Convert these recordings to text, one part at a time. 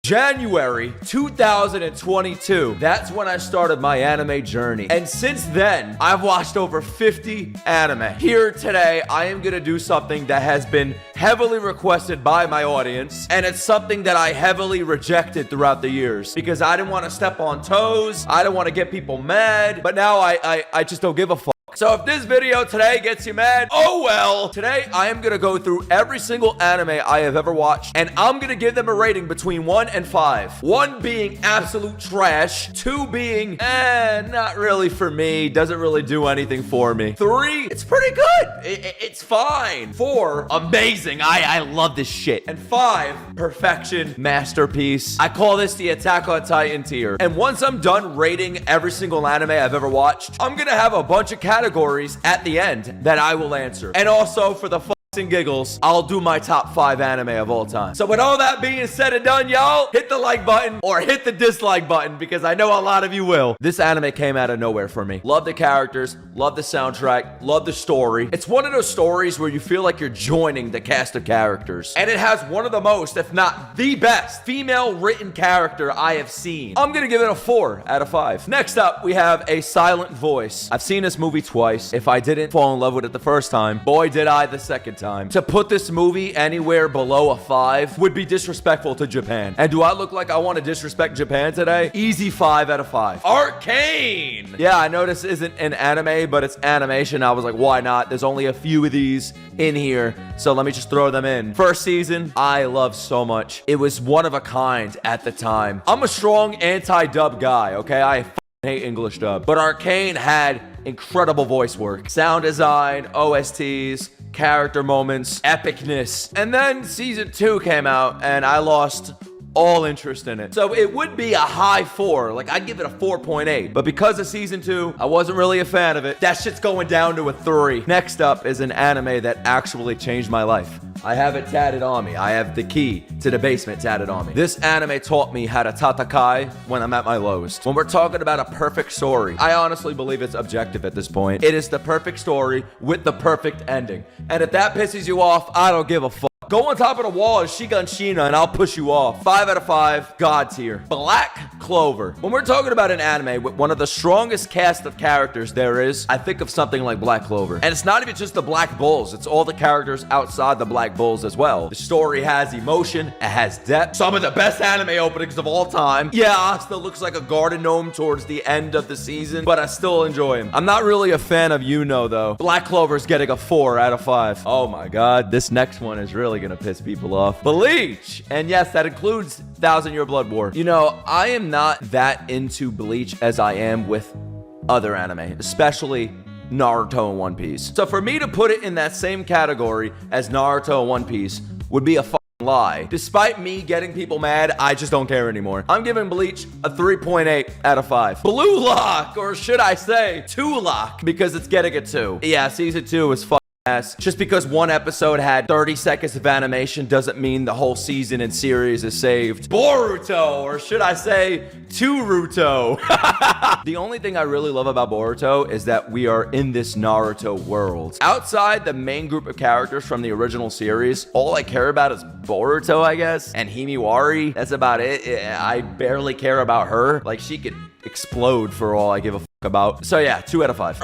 January 2022. That's when I started my anime journey. And since then, I've watched over 50 anime. Here today, I am gonna do something that has been heavily requested by my audience, and it's something that I heavily rejected throughout the years because I didn't want to step on toes, I didn't want to get people mad, but now I just don't give a fuck. So if this video today gets you mad, oh well. Today, I am gonna go through every single anime I have ever watched, and I'm gonna give them a rating between 1 and 5. 1 being absolute trash, 2 being, not really for me, doesn't really do anything for me. 3, it's pretty good, it's fine. 4, amazing, I love this shit. And 5, perfection, masterpiece. I call this the Attack on Titan tier. And once I'm done rating every single anime I've ever watched, I'm gonna have a bunch of categories at the end that I will answer. And also for the and giggles, I'll do my top 5 anime of all time. So with all that being said and done, y'all, hit the like button or hit the dislike button because I know a lot of you will. This anime came out of nowhere for me. Love the characters, love the soundtrack, love the story. It's one of those stories where you feel like you're joining the cast of characters. And it has one of the most, if not the best, female written character I have seen. I'm gonna give it a 4 out of 5. Next up, we have A Silent Voice. I've seen this movie twice. If I didn't fall in love with it the first time, boy did I the second time. To put this movie anywhere below a 5 would be disrespectful to Japan. And do I look like I want to disrespect Japan today? Easy 5 out of 5. Arcane! Yeah, I know this isn't an anime, but it's animation. I was like, why not? There's only a few of these in here, so let me just throw them in. First season, I love so much. It was one of a kind at the time. I'm a strong anti-dub guy, okay? I hate English dub. But Arcane had incredible voice work. Sound design, OSTs, character moments, epicness. And then season 2 came out and I lost all interest in it. So it would be a high 4. Like, I'd give it a 4.8. But because of season 2, I wasn't really a fan of it. That shit's going down to a 3. Next up is an anime that actually changed my life. I have it tatted on me. I have the key to the basement tatted on me. This anime taught me how to tatakai when I'm at my lowest. When we're talking about a perfect story, I honestly believe it's objective at this point. It is the perfect story with the perfect ending. And if that pisses you off, I don't give a fuck. Go on top of the wall as Shigan Shina and I'll push you off. 5 out of 5, God tier. Black Clover. When we're talking about an anime with one of the strongest cast of characters there is, I think of something like Black Clover. And it's not even just the Black Bulls, it's all the characters outside the Black Bulls as well. The story has emotion, it has depth. Some of the best anime openings of all time. Yeah, Asta looks like a garden gnome towards the end of the season, but I still enjoy him. I'm not really a fan of Yuno though. Black Clover's getting a 4 out of 5. Oh my god, this next one is really gonna piss people off. Bleach! And yes, that includes 1,000 Year Blood War. You know, I am not that into Bleach as I am with other anime, especially Naruto and One Piece. So for me to put it in that same category as Naruto and One Piece would be a fucking lie. Despite me getting people mad, I just don't care anymore. I'm giving Bleach a 3.8 out of 5. Blue Lock, or should I say 2 Lock, because it's getting a 2. Yeah, season 2 is fucking ass. Just because one episode had 30 seconds of animation doesn't mean the whole season and series is saved. Boruto, or should I say Turuto. The only thing I really love about Boruto is that we are in this Naruto world. Outside the main group of characters from the original series, all I care about is Boruto, I guess, and Himiwari. That's about it. I barely care about her. Like, she could explode for all I give a fuck about. So yeah, 2 out of 5.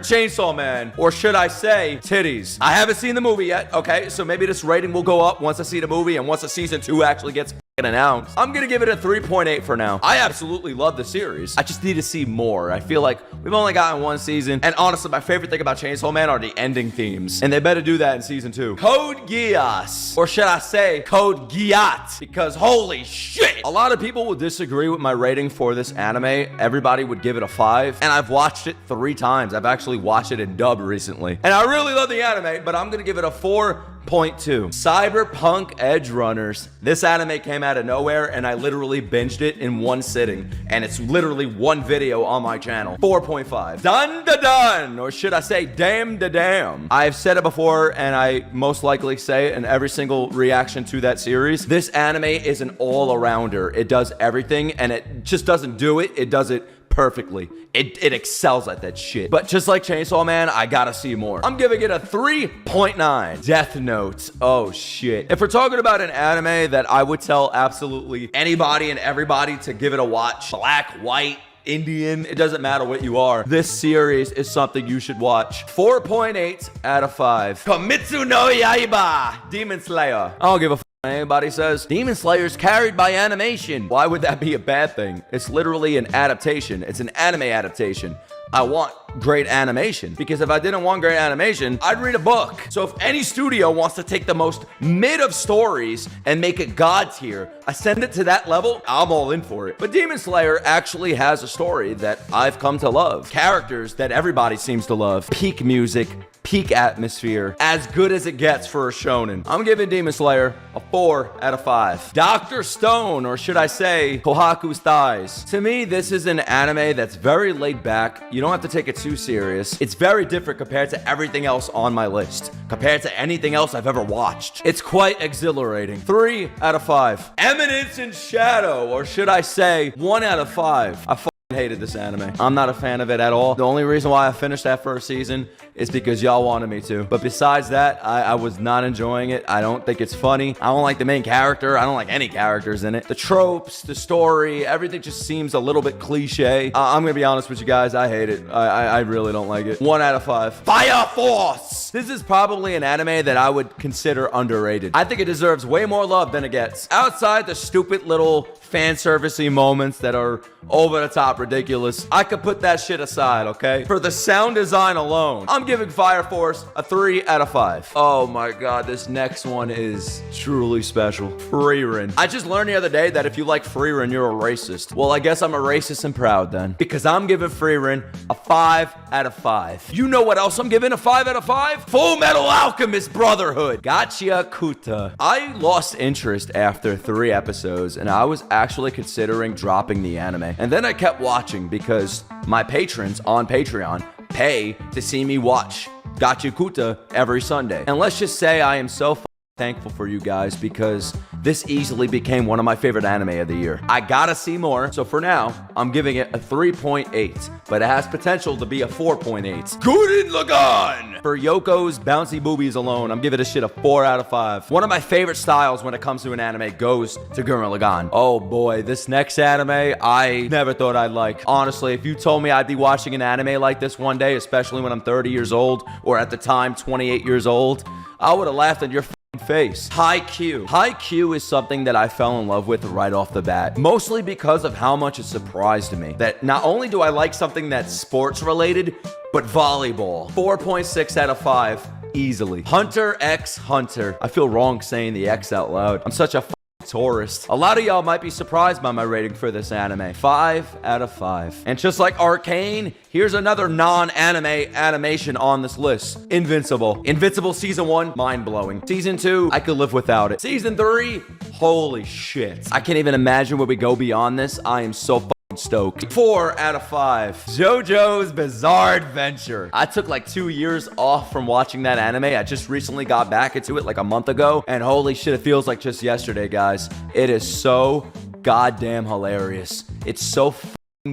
Chainsaw Man, or should I say titties. I haven't seen the movie yet, okay? So maybe this rating will go up once I see the movie and once the season 2 actually gets announced. I'm gonna give it a 3.8 for now. I absolutely love the series. I just need to see more. I feel like we've only gotten 1 season, and honestly, my favorite thing about Chainsaw Man are the ending themes, and they better do that in season 2. Code Geass, or should I say Code Geass, because holy shit! A lot of people will disagree with my rating for this anime. Everybody would give it a 5, and I've watched it 3 times. I've actually watched it in dub recently, and I really love the anime, but I'm gonna give it a 4.2. Cyberpunk Edge Runners. This anime came out of nowhere and I literally binged it in 1 sitting, and it's literally 1 video on my channel. 4.5. Dun da dun, or should I say damn da damn. I've said it before and I most likely say it in every single reaction to that series. This anime is an all-arounder. It does everything and it just doesn't do it. It does it perfectly. It excels at that shit. But just like Chainsaw Man, I gotta see more. I'm giving it a 3.9. Death Note. Oh shit. If we're talking about an anime that I would tell absolutely anybody and everybody to give it a watch, black, white, Indian, it doesn't matter what you are, this series is something you should watch. 4.8 out of 5. Kimetsu no Yaiba, Demon Slayer. I don't give a f anybody says. Demon Slayer's carried by animation. Why would that be a bad thing? It's literally an adaptation. It's an anime adaptation. I want great animation, because if I didn't want great animation, I'd read a book. So if any studio wants to take the most mid of stories and make it God tier, ascend it to that level, I'm all in for it. But Demon Slayer actually has a story that I've come to love. Characters that everybody seems to love. Peak music, peak atmosphere, as good as it gets for a shonen. I'm giving Demon Slayer a 4 out of 5. Dr. Stone, or should I say Kohaku's Thighs. To me, this is an anime that's very laid back. You don't have to take it too serious. It's very different compared to everything else on my list, compared to anything else I've ever watched. It's quite exhilarating. 3 out of 5. Eminence in Shadow, or should I say 1 out of 5. I hated this anime. I'm not a fan of it at all. The only reason why I finished that first season is because y'all wanted me to. But besides that, I was not enjoying it. I don't think it's funny. I don't like the main character. I don't like any characters in it. The tropes, the story, everything just seems a little bit cliche. I'm gonna be honest with you guys. I hate it. I really don't like it. 1 out of 5. Fire Force! This is probably an anime that I would consider underrated. I think it deserves way more love than it gets. Outside the stupid little fan servicey moments that are over the top ridiculous, I could put that shit aside, okay? For the sound design alone, I'm giving Fire Force a 3 out of 5. Oh my god, this next one is truly special. Frieren. I just learned the other day that if you like Frieren, you're a racist. Well, I guess I'm a racist and proud then, because I'm giving Frieren a 5 out of 5. You know what else I'm giving a 5 out of 5? Full Metal Alchemist Brotherhood. Gacha Kuta. I lost interest after 3 episodes, and I was actually considering dropping the anime. And then I kept watching because my patrons on Patreon pay to see me watch Gacha Kuta every Sunday. And let's just say I am so thankful for you guys, because this easily became one of my favorite anime of the year. I gotta see more, so for now, I'm giving it a 3.8, but it has potential to be a 4.8. Gurren Lagann! For Yoko's bouncy boobies alone, I'm giving this shit a 4 out of 5. One of my favorite styles when it comes to an anime goes to Gurren Lagann. Oh boy, this next anime, I never thought I'd like. Honestly, if you told me I'd be watching an anime like this one day, especially when I'm 30 years old, or at the time, 28 years old, I would have laughed in your face. Haikyuu. Haikyuu is something that I fell in love with right off the bat, mostly because of how much it surprised me. That not only do I like something that's sports related, but volleyball. 4.6 out of 5, easily. Hunter x Hunter. I feel wrong saying the X out loud. I'm such a tourist. A lot of y'all might be surprised by my rating for this anime. 5 out of 5. And just like Arcane, here's another non-anime animation on this list. Invincible. Invincible Season 1, mind-blowing. Season 2, I could live without it. Season 3, holy shit. I can't even imagine where we go beyond this. I am so stoked. 4 out of 5. JoJo's Bizarre Adventure. I took like 2 years off from watching that anime. I just recently got back into it like a month ago, and holy shit, it feels like just yesterday, guys. It is so goddamn hilarious. It's so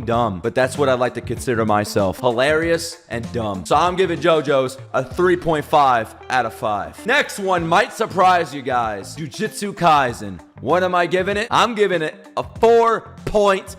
dumb, but that's what I like to consider myself. Hilarious and dumb. So I'm giving JoJo's a 3.5 out of 5. Next one might surprise you guys. Jujutsu Kaisen. What am I giving it? I'm giving it a 4.5.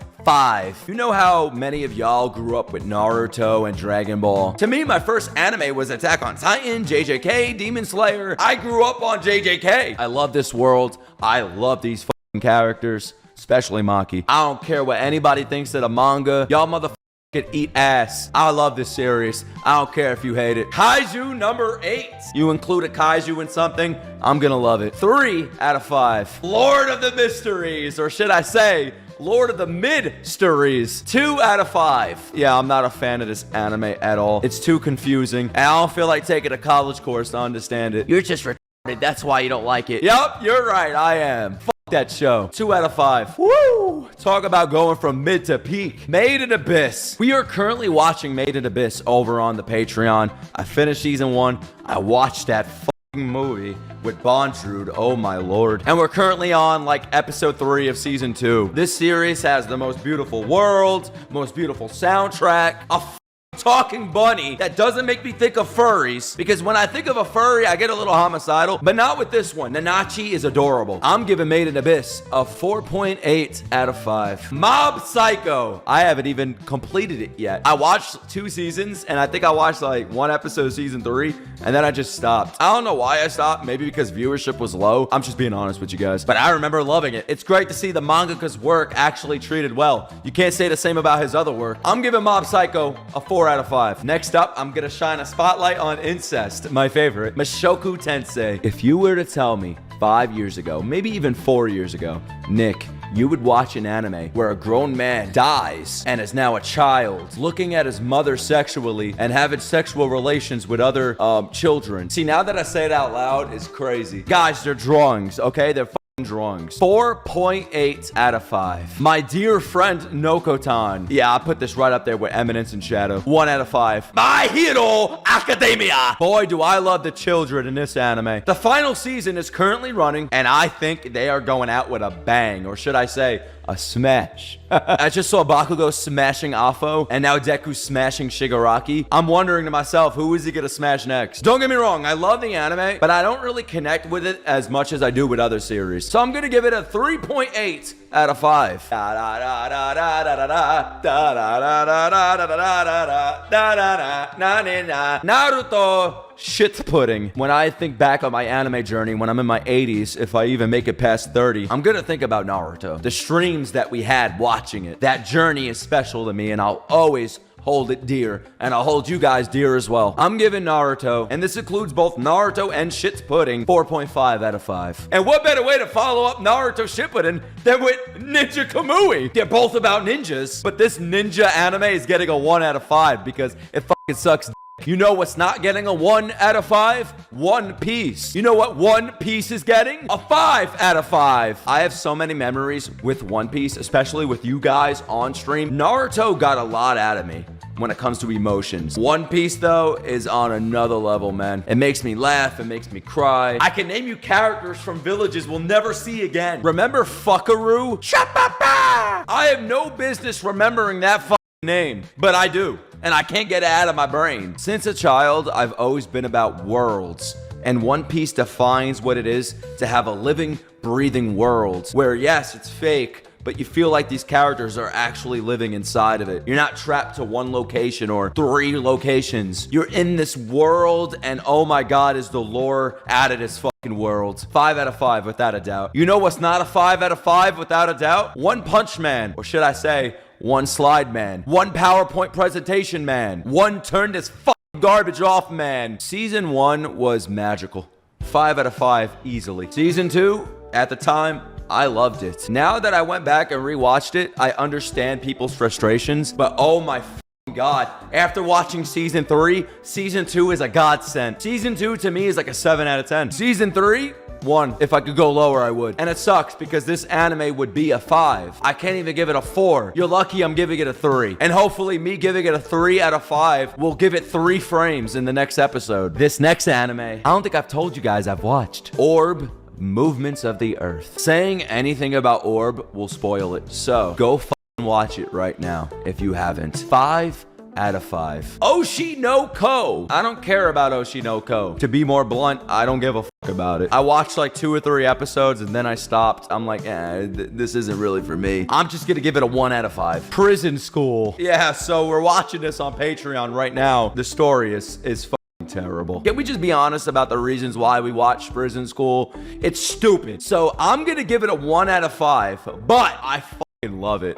You know how many of y'all grew up with Naruto and Dragon Ball? To me, my first anime was Attack on Titan, JJK, Demon Slayer. I grew up on JJK. I love this world. I love these fucking characters, especially Maki. I don't care what anybody thinks of the manga. Y'all motherfuckers can eat ass. I love this series. I don't care if you hate it. Kaiju number 8. You include a kaiju in something, I'm gonna love it. 3 out of 5. Lord of the Mysteries, or should I say, Lord of the Mid-Stories. 2 out of 5. Yeah, I'm not a fan of this anime at all. It's too confusing, and I don't feel like taking a college course to understand it. You're just retarded. That's why you don't like it. Yup, you're right. I am. Fuck that show. 2 out of 5. Woo! Talk about going from mid to peak. Made in Abyss. We are currently watching Made in Abyss over on the Patreon. I finished season 1. I watched that movie with Bondrewd, oh my lord. And we're currently on like episode 3 of season 2. This series has the most beautiful world, most beautiful soundtrack, a talking bunny that doesn't make me think of furries, because when I think of a furry I get a little homicidal, but not with this one. Nanachi is adorable. I'm giving Made in Abyss a 4.8 out of 5. Mob Psycho, I haven't even completed it yet. I watched 2 seasons and I think I watched like 1 episode of season 3 and then I just stopped. I don't know why I stopped, maybe because viewership was low. I'm just being honest with you guys, but I remember loving it. It's great to see the mangaka's work actually treated well. You can't say the same about his other work. I'm giving Mob Psycho a 4 out of 5. Next up, I'm gonna shine a spotlight on incest, my favorite, Mushoku Tensei. If you were to tell me 5 years ago, maybe even 4 years ago, Nick, you would watch an anime where a grown man dies and is now a child, looking at his mother sexually and having sexual relations with other children. See, now that I say it out loud, it's crazy. Guys, they're drawings, okay? They're drawings. 4.8 out of 5. My dear friend Nokotan. Yeah, I put this right up there with Eminence and Shadow. 1 out of 5. My Hero Academia. Boy, do I love the children in this anime. The final season is currently running, and I think they are going out with a bang, or should I say, a smash. I just saw Bakugo smashing Afo, and now Deku smashing Shigaraki. I'm wondering to myself, who is he gonna smash next? Don't get me wrong, I love the anime, but I don't really connect with it as much as I do with other series. So I'm gonna give it a 3.8 out of 5. Naruto shit pudding. When I think back on my anime journey, when I'm in my 80s, if I even make it past 30, I'm gonna think about Naruto. The streams that we had watching it. That journey is special to me, and I'll always hold it dear, and I'll hold you guys dear as well. I'm giving Naruto, and this includes both Naruto and Shit Pudding, 4.5 out of 5. And what better way to follow up Naruto Shit Pudding than with Ninja Kamui? They're both about ninjas, but this ninja anime is getting a 1 out of 5 because it fucking sucks. You know what's not getting a 1 out of 5? One Piece. You know what One Piece is getting? A 5 out of 5. I have so many memories with One Piece, especially with you guys on stream. Naruto got a lot out of me when it comes to emotions. One Piece, though, is on another level, man. It makes me laugh. It makes me cry. I can name you characters from villages we'll never see again. Remember Fuckaroo? Shapapa! I have no business remembering that name, but I do, and I can't get it out of my brain. Since a child, I've always been about worlds, and One Piece defines what it is to have a living, breathing world, where yes, it's fake, but you feel like these characters are actually living inside of it. You're not trapped to one location or 3 locations. You're in this world, and oh my god, is the lore out of this fucking world. 5 out of 5, without a doubt. You know what's not a 5 out of 5, without a doubt? One Punch Man, or should I say, One Slide Man, One PowerPoint Presentation Man, One Turn This fucking Garbage Off Man. Season 1 was magical. 5 out of 5 easily. Season 2, at the time, I loved it. Now that I went back and rewatched it, I understand people's frustrations, but oh my god, after watching season 3, season 2 is a godsend. Season 2 to me is like a 7 out of 10. Season 3, 1. If I could go lower, I would. And it sucks because this anime would be a 5. I can't even give it a 4. You're lucky I'm giving it a 3. And hopefully me giving it a 3 out of 5 will give it 3 frames in the next episode. This next anime, I don't think I've told you guys I've watched. Orb Movements of the Earth. Saying anything about Orb will spoil it. So go fucking watch it right now if you haven't. 5 out of 5. Oshi no Ko. I don't care about Oshi no Ko. To be more blunt, I don't give a fuck about it. I watched like 2 or 3 episodes and then I stopped. I'm like, this isn't really for me. I'm just gonna give it a 1 out of 5. Prison School. Yeah, so we're watching this on Patreon right now. The story is fucking terrible. Can we just be honest about the reasons why we watch Prison School? It's stupid. So I'm gonna give it a 1 out of 5, but I love it.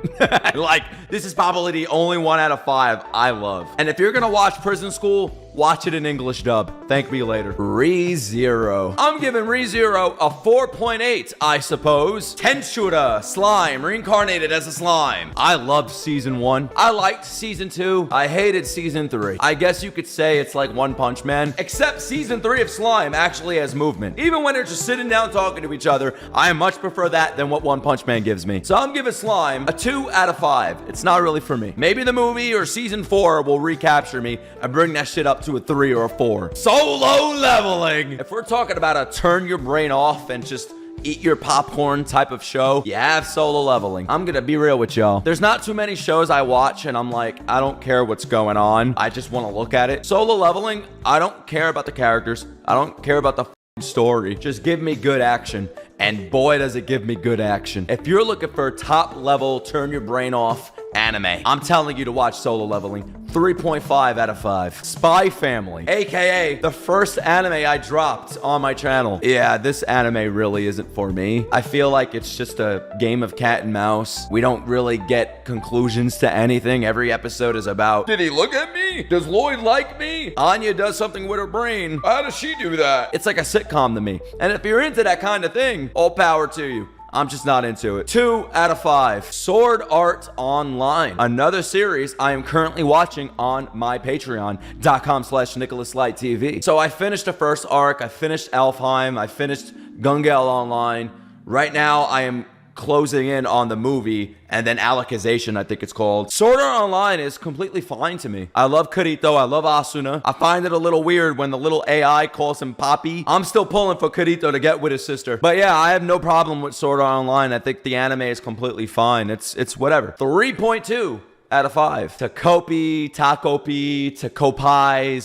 Like, this is probably the only 1 out of 5 I love. And if you're gonna watch Prison School, watch it in English dub. Thank me later. ReZero. I'm giving ReZero a 4.8, I suppose. Tenshura, slime, reincarnated as a slime. I loved season 1. I liked season 2. I hated season 3. I guess you could say it's like One Punch Man, except season 3 of Slime actually has movement. Even when they're just sitting down talking to each other, I much prefer that than what One Punch Man gives me. So I'm giving Slime a 2 out of 5. It's not really for me. Maybe the movie or season 4 will recapture me and bring that shit up up to a 3 or a 4. Solo leveling. If we're talking about a turn your brain off and just eat your popcorn type of show, you have Solo Leveling. I'm gonna be real with y'all. There's not too many shows I watch and I'm like, I don't care what's going on. I just want to look at it. Solo Leveling, I don't care about the characters. I don't care about the story. Just give me good action. And boy, does it give me good action. If you're looking for top level, turn your brain off anime, I'm telling you to watch Solo Leveling. 3.5 out of 5. Spy Family, aka the first anime I dropped on my channel. Yeah, this anime really isn't for me. I feel like it's just a game of cat and mouse. We don't really get conclusions to anything. Every episode is about, did he look at me? Does Lloyd like me? Anya does something with her brain. How does she do that? It's like a sitcom to me. And if you're into that kind of thing, all power to you. I'm just not into it. 2 out of 5. Sword Art Online. Another series I am currently watching on my patreon.com/NicholasLightTV. So I finished the first arc. I finished Alfheim. I finished Gungale Online. Right now I am closing in on the movie and then Alicization, I think it's called. Sword Art Online is completely fine to me. I love Kirito, I love Asuna. I find it a little weird when the little AI calls him Papi. I'm still pulling for Kirito to get with his sister. But yeah, I have no problem with Sword Art Online. I think the anime is completely fine. It's whatever. 3.2 out of 5. Takopai's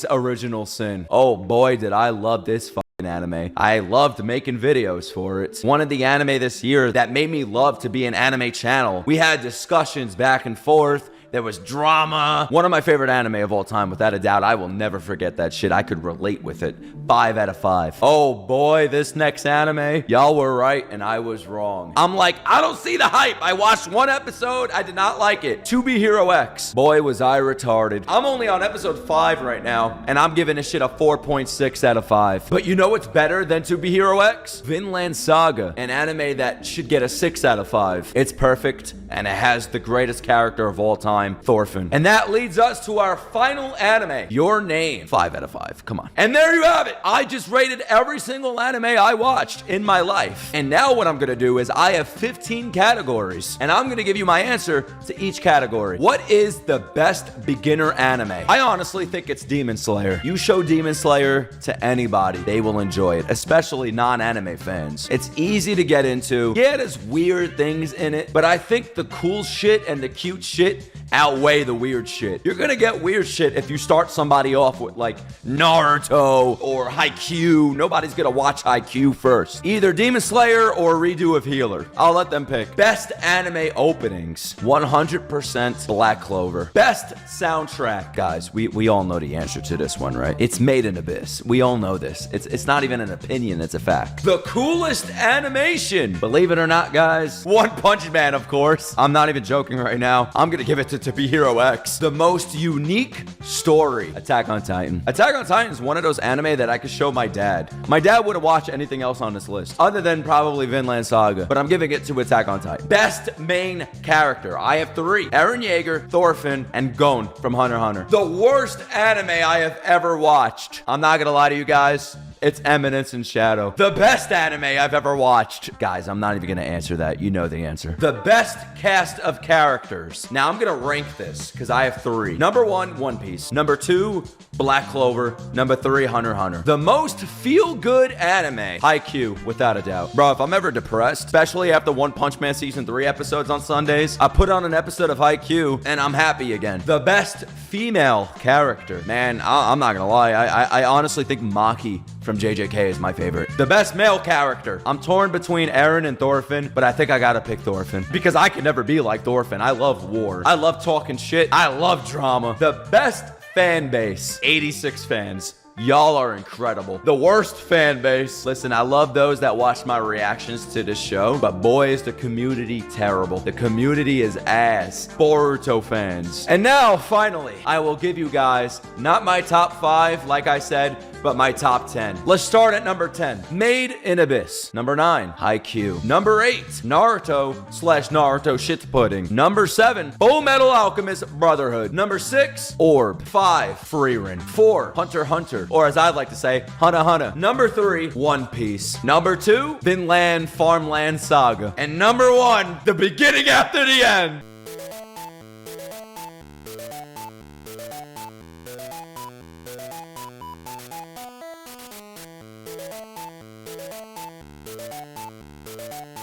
Original Sin. Oh boy, did I love this anime. I loved making videos for it. One of the anime this year that made me love to be an anime channel. We had discussions back and forth. There was drama. One of my favorite anime of all time, without a doubt. I will never forget that shit. I could relate with it. 5 out of 5. Oh boy, this next anime, y'all were right and I was wrong. I'm like, I don't see the hype. I watched one episode. I did not like it. TOBEHERO X. Boy, was I retarded. I'm only on episode 5 right now and I'm giving this shit a 4.6 out of 5. But you know what's better than TOBEHERO X? Vinland Saga, an anime that should get a 6 out of 5. It's perfect and it has the greatest character of all time, Thorfinn. And that leads us to our final anime, Your Name. 5 out of 5. Come on. And there you have it. I just rated every single anime I watched in my life. And now what I'm gonna do is I have 15 categories and I'm gonna give you my answer to each category. What is the best beginner anime? I honestly think it's Demon Slayer. You show Demon Slayer to anybody, they will enjoy it, especially non-anime fans. It's easy to get into. Yeah, there's weird things in it, but I think the cool shit and the cute shit outweigh the weird shit. You're gonna get weird shit if you start somebody off with like Naruto or Haikyuu. Nobody's gonna watch Haikyuu first. Either Demon Slayer or Redo of Healer. I'll let them pick. Best anime openings. 100% Black Clover. Best soundtrack. Guys, we all know the answer to this one, right? It's Made in Abyss. We all know this. It's not even an opinion, it's a fact. The coolest animation. Believe it or not, guys. One Punch Man, of course. I'm not even joking right now. I'm gonna give it to TOBEHERO X. The most unique story. Attack on Titan. Attack on Titan is one of those anime that I could show my dad. My dad wouldn't watch anything else on this list other than probably Vinland Saga, but I'm giving it to Attack on Titan. Best main character. I have 3. Eren Yeager, Thorfinn, and Gon from Hunter x Hunter. The worst anime I have ever watched. I'm not gonna lie to you guys. It's Eminence in Shadow. The best anime I've ever watched. Guys, I'm not even gonna answer that. You know the answer. The best cast of characters. Now I'm gonna rank this because I have 3. Number 1, One Piece. Number 2, Black Clover. Number 3, Hunter x Hunter. The most feel-good anime, Haikyuu, without a doubt. Bro, if I'm ever depressed, especially after One Punch Man Season 3 episodes on Sundays, I put on an episode of Haikyuu and I'm happy again. The best female character. Man, I'm not gonna lie. I honestly think Maki from JJK is my favorite. The best male character. I'm torn between Eren and Thorfinn, but I think I gotta pick Thorfinn because I can never be like Thorfinn. I love war. I love talking shit. I love drama. The best fan base. 86 fans. Y'all are incredible. The worst fan base. Listen, I love those that watch my reactions to this show, but boy, is the community terrible. The community is ass. Boruto fans. And now, finally, I will give you guys not my top 5, like I said, but my top 10. Let's start at number 10. Made in Abyss. Number 9, Haikyuu. Number 8, Naruto/Naruto shit pudding. Number 7, Full Metal Alchemist Brotherhood. Number 6, Orb. 5, Frieren. 4, Hunter x Hunter, or as I'd like to say, Hunter x Hunter. Number 3, One Piece. Number 2, Vinland Farmland Saga. And number 1, the beginning after the end.